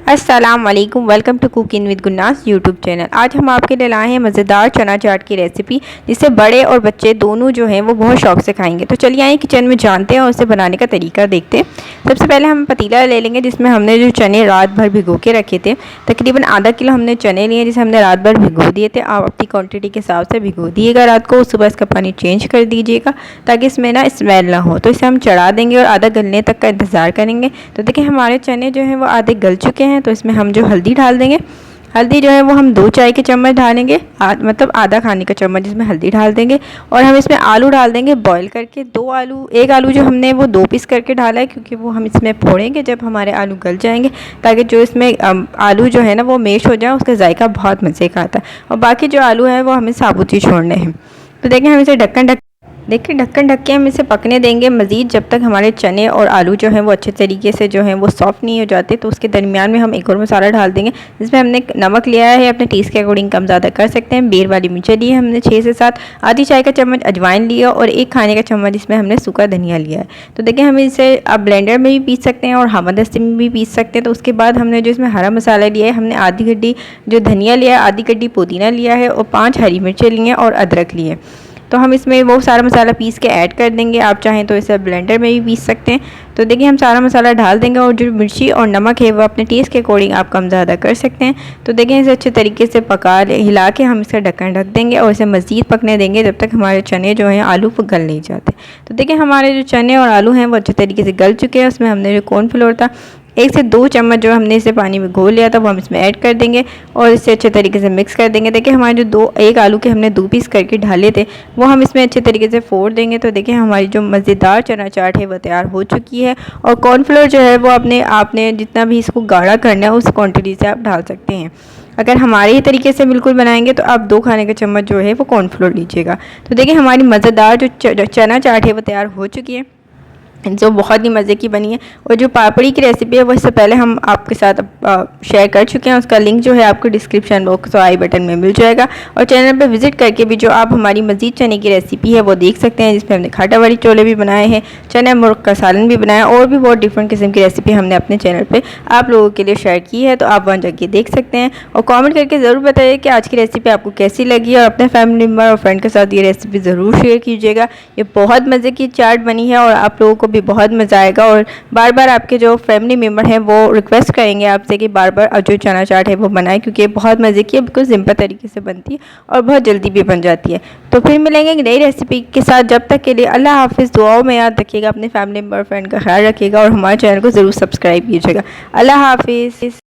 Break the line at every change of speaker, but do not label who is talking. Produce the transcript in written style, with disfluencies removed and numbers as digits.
अस्सलाम वालेकुम, welcome to cooking with Gunnas YouTube channel. आज हम आपके लिए लाए हैं मज़ेदार चना चाट की रेसिपी, जिसे बड़े और बच्चे दोनों जो हैं वो बहुत शौक से खाएंगे। तो चलिए आइए किचन में जानते हैं और उसे बनाने का तरीका देखते हैं। सबसे पहले हम पतीला ले लेंगे जिसमें हमने जो चने रात भर भिगो के रखे थे। तकरीबन आधा किलो हमने चने लिए जिसे हमने रात भर भिगो दिए थे। आप अपनी क्वान्टिटी के हिसाब से भिगो दिएगा रात को, सुबह इसका पानी चेंज कर दीजिएगा ताकि इसमें ना स्मेल ना हो। तो इसे हम चढ़ा देंगे और आधा गलने तक का इंतज़ार करेंगे। तो देखिए हमारे चने जो हैं वो आधे गल चुके हैं। तो इसमें हम जो हल्दी डाल देंगे, हल्दी जो है वो हम 2 चाय के चम्मच डालेंगे, मतलब आधा खाने का चम्मच जिसमें हल्दी डाल देंगे। और हम इसमें आलू डाल देंगे बॉईल करके, 2 आलू, 1 आलू जो हमने वो 2 पीस करके डाला है क्योंकि वो हम इसमें फोड़ेंगे जब हमारे आलू गल जाएंगे, ताकि जो इसमें आलू जो है ना वो मैश हो जाए, उसका जायका बहुत मज़े का आता है। और बाकी जो आलू है वो हमें साबुत ही छोड़ने हैं। तो देखिए हम इसे ढक्कन ढक के हम इसे पकने देंगे मज़ीद, जब तक हमारे चने और आलू जो हैं वो अच्छे तरीके से जो हैं वो सॉफ्ट नहीं हो जाते। तो उसके दरमियान में हम एक और मसाला डाल देंगे जिसमें हमने नमक लिया है, अपने टेस्ट के अकॉर्डिंग कम ज़्यादा कर सकते हैं। बेर वाली मिर्च ली है हमने 6 से 7, आधी चाय का चम्मच अजवाइन लिया और 1 खाने का चम्मच इसमें हमने सूखा धनिया लिया है। तो देखिए हम इसे आप ब्लेंडर में भी पीस सकते हैं और हमदस्ती में भी पीस सकते हैं। तो उसके बाद हमने जो इसमें हरा मसाला लिया है, हमने आधी गड्डी जो धनिया लिया है, आधी गड्डी पुदीना लिया है और 5 हरी मिर्चें ली हैं और अदरक लिए। तो हम इसमें वो सारा मसाला पीस के ऐड कर देंगे। आप चाहें तो इसे ब्लेंडर में भी पीस सकते हैं। तो देखिए हम सारा मसाला डाल देंगे और जो मिर्ची और नमक है वो अपने टेस्ट के अकॉर्डिंग आप कम ज़्यादा कर सकते हैं। तो देखिए इसे अच्छे तरीके से हिला के हम इसका ढक्कन ढक देंगे और इसे मज़ीद पकने देंगे जब तक हमारे चने जो हैं आलू वो गल नहीं जाते। तो देखिए हमारे जो चने और आलू हैं वो अच्छे तरीके से गल चुके हैं। उसमें हमने जो कॉर्नफ्लोर था 1 से 2 चम्मच जो हमने इसे पानी में घोल लिया था वो हम इसमें ऐड कर देंगे और इसे अच्छे तरीके से मिक्स कर देंगे। देखिए हमारे जो 1 आलू के हमने 2 पीस करके ढाले थे वो हम इसमें अच्छे तरीके से फोड़ देंगे। तो देखिए हमारी जो मज़ेदार चना चाट है वो तैयार हो चुकी है। और कॉर्नफ्लोर जो है वो आपने जितना भी इसको गाढ़ा करना है उस क्वान्टिटी से आप डाल सकते हैं। अगर हमारे ही तरीके से बिल्कुल बनाएंगे तो आप 2 खाने का चम्मच जो है वो कॉर्नफ्लोर लीजिएगा। तो देखिए हमारी मज़ेदार जो चना चाट है वो तैयार हो चुकी है, जो बहुत ही मज़े की बनी है। और जो पापड़ी की रेसिपी है वो इससे पहले हम आपके साथ शेयर कर चुके हैं, उसका लिंक जो है आपको डिस्क्रिप्शन बॉक्स और आई बटन में मिल जाएगा। और चैनल पे विजिट करके भी जो आप हमारी मज़ीद चने की रेसिपी है वो देख सकते हैं, जिसमें हमने खाटा वाली छोले भी बनाए हैं, चने मुर्ग का सालन भी बनाया और भी बहुत डिफरेंट किस्म की रेसिपी हमने अपने चैनल पर आप लोगों के लिए शेयर की है। तो आप वहाँ जाके देख सकते हैं और कॉमेंट करके ज़रूर बताइए कि आज की रेसिपी आपको कैसी लगी। और अपने फैमिली मेम्बर और फ्रेंड के साथ ये रेसिपी ज़रूर शेयर कीजिएगा। ये बहुत मज़े की चाट बनी है और आप लोगों को भी बहुत मज़ा आएगा। और बार बार आपके जो फैमिली मेम्बर हैं वो रिक्वेस्ट करेंगे आपसे कि बार बार जो चना चाट है वो बनाएं, क्योंकि ये बहुत मज़े की है, बिल्कुल सिंपल तरीके से बनती है और बहुत जल्दी भी बन जाती है। तो फिर मिलेंगे एक नई रेसिपी के साथ, जब तक के लिए अल्लाह हाफिज़। दुआओं में याद रखिएगा, अपने फैमिली मेम्बर फ्रेंड का ख्याल रखिएगा और हमारे चैनल को ज़रूर सब्सक्राइब कीजिएगा। अल्लाह हाफिज़।